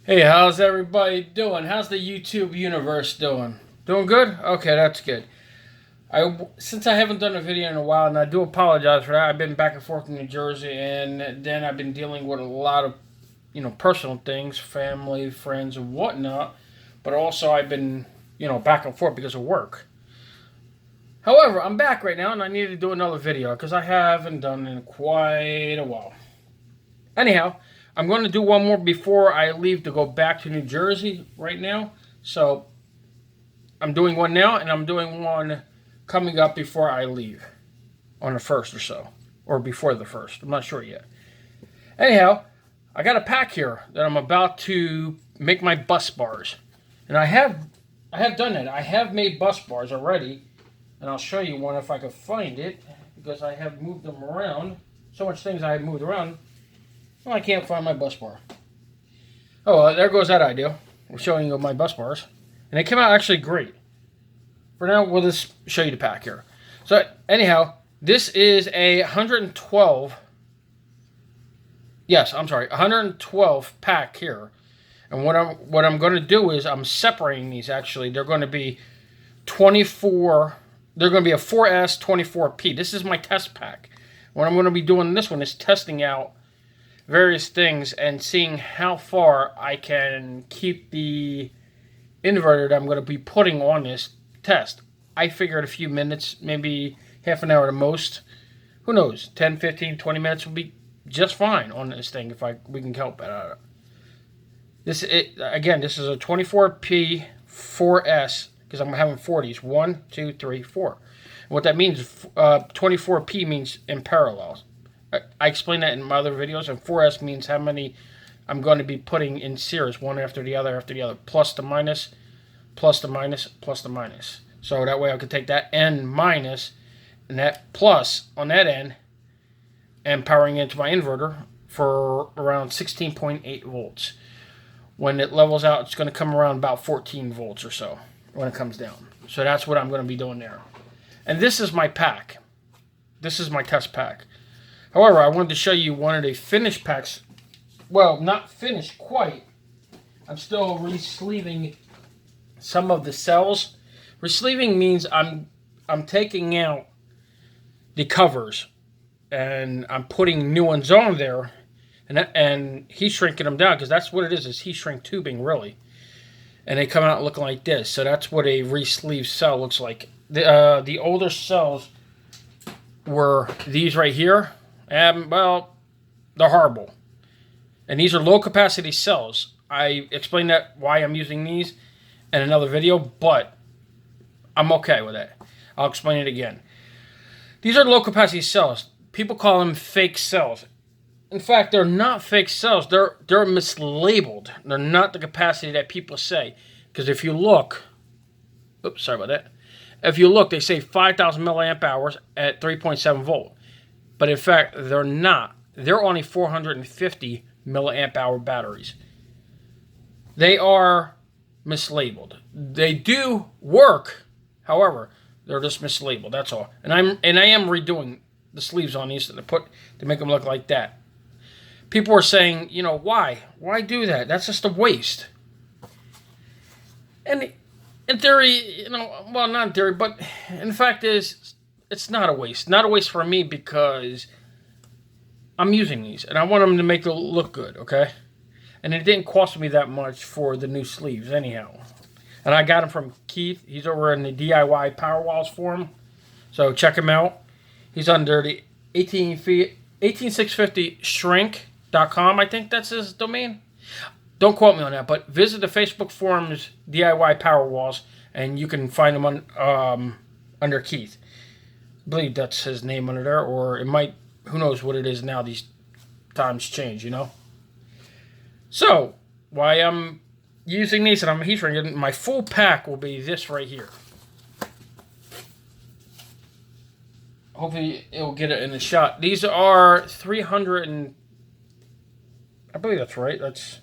Hey, how's everybody doing? How's the YouTube universe doing? Doing good? Okay, that's good. Since I haven't done a video in a while, and I do apologize for that. I've been back and forth in New Jersey, and then I've been dealing with a lot of, personal things, family, friends, and whatnot. But also, I've been, back and forth because of work. However, I'm back right now, and I need to do another video because I haven't done it in quite a while. Anyhow, I'm going to do one more before I leave to go back to New Jersey right now. So I'm doing one now, and I'm doing one coming up before I leave on the 1st or so, or before the 1st. I'm not sure yet. Anyhow, I got a pack here that I'm about to make my bus bars. And I have done that. I have made bus bars already, and I'll show you one if I can find it, because I have moved them around. So much things I have moved around. Well, I can't find my bus bar. Oh, well, there goes that idea. I'm showing you my bus bars. And they came out actually great. For now, we'll just show you the pack here. So, anyhow, this is a 112. Yes, I'm sorry, 112 pack here. And what I'm going to do is I'm separating these actually. They're going to be 24. They're going to be a 4S 24P. This is my test pack. What I'm going to be doing in this one is testing out various things and seeing how far I can keep the inverter that I'm going to be putting on this test. I figured a few minutes, maybe half an hour at most. Who knows? 10, 15, 20 minutes will be just fine on this thing if we can help it out. This is a 24P 4S because I'm having 40s. 1, 2, 3, 4. And what that means, 24P means in parallel. I explained that in my other videos, and 4S means how many I'm going to be putting in series, one after the other, plus the minus, plus the minus, plus the minus. So that way I could take that N minus and that plus on that end and powering into my inverter for around 16.8 volts. When it levels out, it's going to come around about 14 volts or so when it comes down. So that's what I'm going to be doing there. And this is my pack. This is my test pack. However, I wanted to show you one of the finished packs. Well, not finished quite. I'm still re-sleeving some of the cells. Re-sleeving means I'm taking out the covers and I'm putting new ones on there, and heat shrinking them down, because that's what it is heat shrink tubing really. And they come out looking like this. So that's what a re-sleeved cell looks like. The older cells were these right here. And, well, they're horrible. And these are low-capacity cells. I explained why I'm using these in another video, but I'm okay with it. I'll explain it again. These are low-capacity cells. People call them fake cells. In fact, they're not fake cells. They're mislabeled. They're not the capacity that people say. Because if you look... Oops, sorry about that. If you look, they say 5,000 milliamp hours at 3.7 volt. But in fact, they're not. They're only 450 milliamp hour batteries. They are mislabeled. They do work, however, they're just mislabeled. That's all. And I am redoing the sleeves on these to make them look like that. People are saying, why? Why do that? That's just a waste. And in theory, well, not in theory, but in fact it's not a waste. Not a waste for me because I'm using these and I want them to make it look good, okay? And it didn't cost me that much for the new sleeves anyhow. And I got them from Keith. He's over in the DIY Power Walls forum. So check him out. He's under the 18650shrink.com. I think that's his domain. Don't quote me on that, but visit the Facebook forums DIY Power Walls and you can find them on under Keith. I believe that's his name under there, or it might, who knows what it is now. These times change, So, why I'm using these and I'm heat shrinking, my full pack will be this right here. Hopefully, it'll get it in the shot. These are 300 and, I believe that's right. That's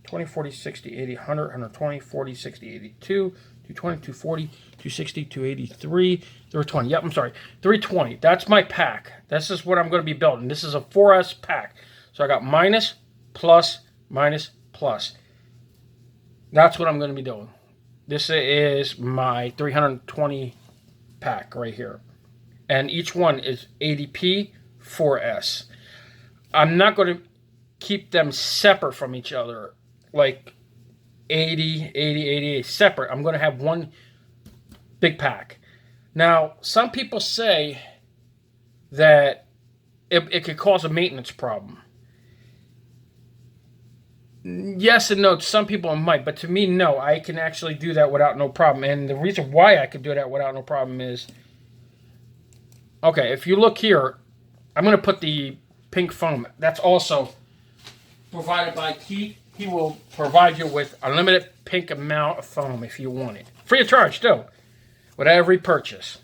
20, 40, 60, 80, 100, 120, 40, 60, 82, 220, 240, 260, 283, 320. Yep, I'm sorry. 320. That's my pack. This is what I'm going to be building. This is a 4S pack. So I got minus, plus, minus, plus. That's what I'm going to be doing. This is my 320 pack right here. And each one is 80p 4S. I'm not going to keep them separate from each other, like 80, 80, 88 separate. I'm going to have one big pack. Now, some people say that it could cause a maintenance problem. Yes and no. Some people might, but to me, no. I can actually do that without no problem. And the reason why I can do that without no problem is, okay, if you look here, I'm going to put the pink foam. That's also provided by Keith. He will provide you with unlimited pink amount of foam if you want it. Free of charge, too. With every purchase.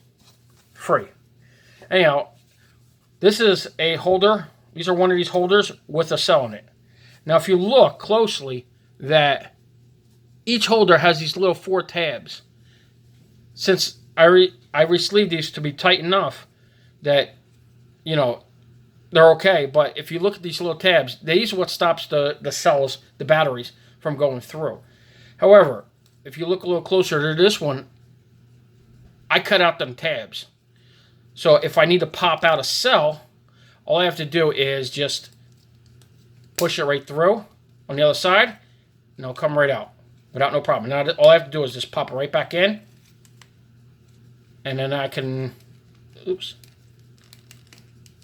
Free. Anyhow, this is a holder. These are one of these holders with a cell in it. Now, if you look closely, that each holder has these little 4 tabs. Since I re-sleeved these to be tight enough that, you know, they're okay. But if you look at these little tabs, these are what stops the cells, the batteries, from going through. However, if you look a little closer to this one, I cut out them tabs. So if I need to pop out a cell, all I have to do is just push it right through on the other side, and it'll come right out without no problem. Now all I have to do is just pop it right back in, and then I can, oops,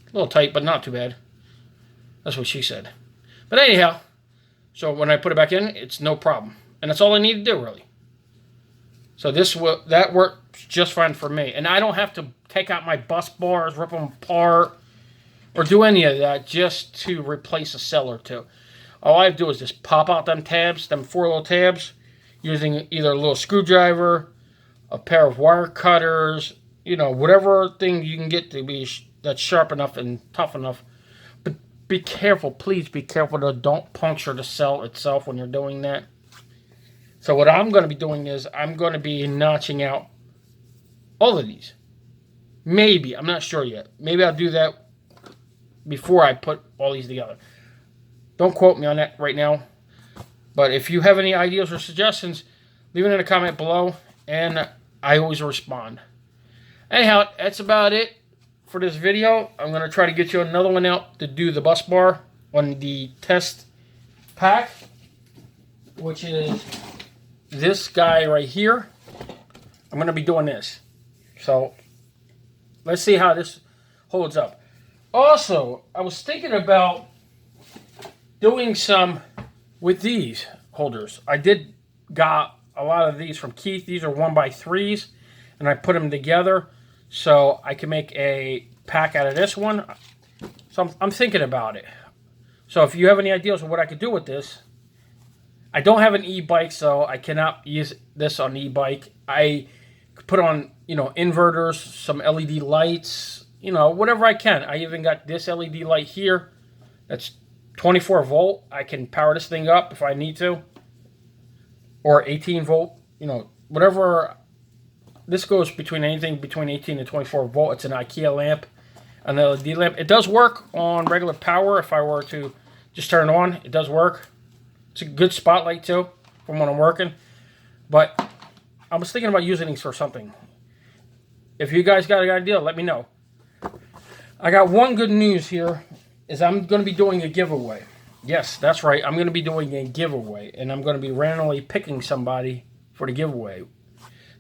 a little tight, but not too bad. That's what she said. But anyhow, so when I put it back in, it's no problem, and that's all I need to do, really. So that works just fine for me, and I don't have to take out my bus bars, rip them apart, or do any of that just to replace a cell or two. All I have to do is just pop out them tabs, them 4 little tabs, using either a little screwdriver, a pair of wire cutters, you know, whatever thing you can get to be that's sharp enough and tough enough. But be careful, please be careful to don't puncture the cell itself when you're doing that. So what I'm going to be doing is I'm going to be notching out all of these. Maybe, I'm not sure yet. Maybe I'll do that before I put all these together. Don't quote me on that right now. But if you have any ideas or suggestions, leave it in a comment below, and I always respond. Anyhow, that's about it for this video. I'm going to try to get you another one out to do the bus bar on the test pack, which is this guy right here. I'm going to be doing this. So let's see how this holds up. Also, I was thinking about doing some with these holders. I got a lot of these from Keith. These are 1x3s, and I put them together so I can make a pack out of this one. So I'm thinking about it. So if you have any ideas of what I could do with this, I don't have an e-bike, so I cannot use this on the e-bike. I could put on, you know, inverters, some LED lights, you know, whatever I can. I even got this LED light here. That's 24 volt. I can power this thing up if I need to. Or 18 volt, you know, whatever. This goes between anything between 18 and 24 volt. It's an IKEA lamp, an LED lamp. It does work on regular power. If I were to just turn it on, it does work. It's a good spotlight too from when I'm working. But I was thinking about using these for something. If you guys got an idea, let me know. I got one good news here, is I'm going to be doing a giveaway. Yes, that's right. I'm going to be doing a giveaway, and I'm going to be randomly picking somebody for the giveaway.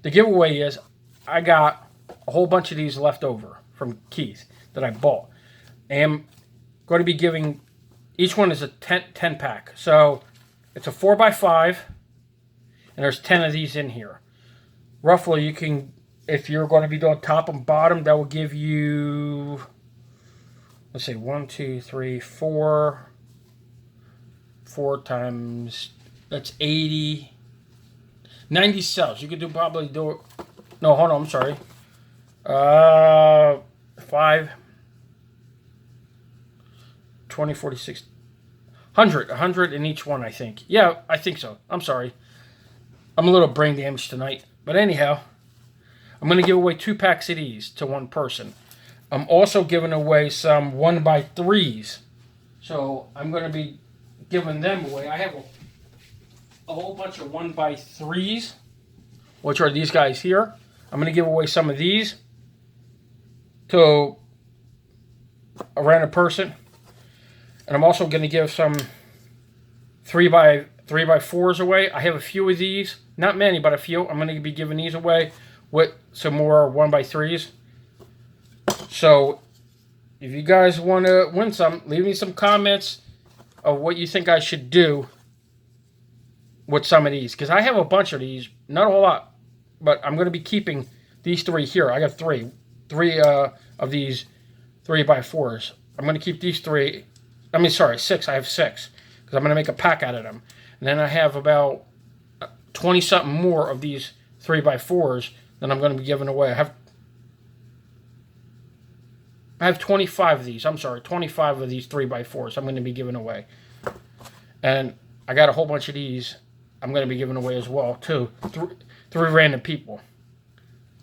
The giveaway is I got a whole bunch of these left over from Keith that I bought. And I'm going to be giving, each one is a 10 pack. So it's a 4x5, and there's 10 of these in here. Roughly, you can, if you're going to be doing top and bottom, that will give you, let's see, 1, 2, 3, 4. 4 times, that's 80, 90 cells. You could probably do it. No, hold on, I'm sorry. 5, 20, 46, 100 in each one, I think. Yeah, I think so. I'm sorry. I'm a little brain damaged tonight. But anyhow, I'm going to give away 2 packs of these to one person. I'm also giving away some 1x3s. So I'm going to be giving them away. I have a whole bunch of 1x3s, which are these guys here. I'm going to give away some of these to a random person. And I'm also going to give some 3x4s away. I have a few of these. Not many, but a few. I'm going to be giving these away with some more 1x3s. So, if you guys want to win some, leave me some comments of what you think I should do with some of these. Because I have a bunch of these. Not a whole lot. But I'm going to be keeping these 3 here. I got 3. 3 of these 3x4s. I'm going to keep these 3. I mean, sorry, 6. I have 6. Because I'm going to make a pack out of them. And then I have about 20-something more of these 3x4s that I'm going to be giving away. I have 25 of these. I'm sorry, 25 of these 3x4s I'm going to be giving away. And I got a whole bunch of these I'm going to be giving away as well, too. 3 random people.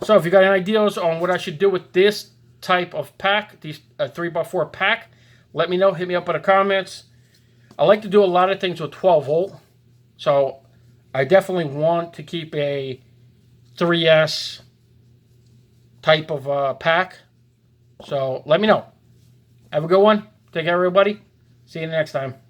So if you got any ideas on what I should do with this type of pack, these 3x4 pack, let me know. Hit me up in the comments. I like to do a lot of things with 12 volt. So I definitely want to keep a 3S type of pack. So let me know. Have a good one. Take care, everybody. See you next time.